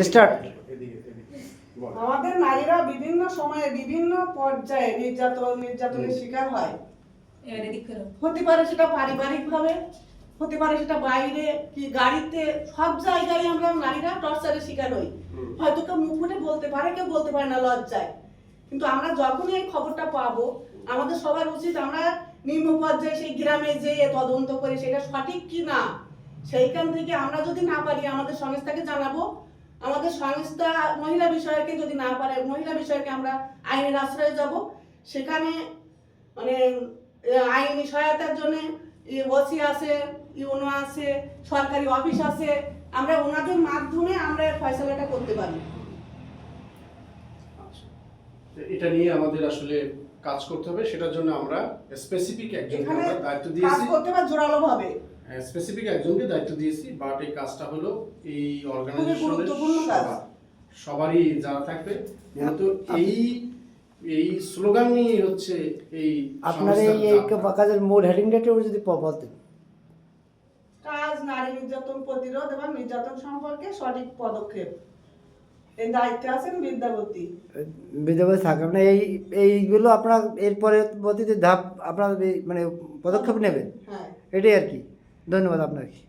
Start. আমাদের নারীরা বিভিন্ন সময়ে বিভিন্ন পর্যায়ে নির্যাতনের শিকার হয়। হতে পারে সেটা পারিবারিক ভাবে, হতে পারে সেটা বাইরে কি গাড়িতে, সব জায়গায় আমরা নারীরা টর্চারের শিকার হই। হয়তো কেউ মুখ ফুটে বলতে পারে, কেউ বলতে পারে না লজ্জায়। কিন্তু আমরা যখনই এই খবরটা পাবো, আমাদের সবার উচিত আমরা নিম্ন পর্যায়ে সেই গ্রামে যেয়ে তদন্ত করে সেটা সঠিক কি না, সেইখান থেকে আমরা যদি না পারি আমাদের সংস্থাকে জানাবো। আমাদের সংস্থা মহিলা বিষয়কে যদি না পারে, মহিলা বিষয়কে আমরা আইনের আশ্রয়ে যাব। সেখানে মানে আইনি সহায়তার জন্য ওসি আছে, ইউনো আছে, সরকারি অফিস আছে, আমরা ওনাদের মাধ্যমে আমরা ফয়সালাটা করতে পারি। এটা নিয়ে আমাদের আসলে কাজ করতে হবে, সেটার জন্য আমরা স্পেসিফিক একজনকে আমরা দায়িত্ব দিয়েছি। কাজ করতে হবে জোরালো ভাবে, স্পেসিফিক একজনকে দায়িত্ব দিয়েছি, বাট এই কাজটা হলো এই অর্গানাইজেশনের সবারই জানা থাকবে। মূলত এই স্লোগান নিয়ে হচ্ছে এই আপনার এই কাজের মূল হেডিংটা একটু যদি বলতেন। কাজ নারী নির্যাতন প্রতিরোধ এবং নির্যাতন সম্পর্কে সঠিক পদক্ষেপ। এই দায়িত্বে আছেন বিদ্যাপতি থাকে। আপনার এইগুলো আপনার এরপরে প্রতিটি ধাপ আপনার মানে পদক্ষেপ নেবেন, হ্যাঁ, এটাই আর কি। ধন্যবাদ আপনাকে।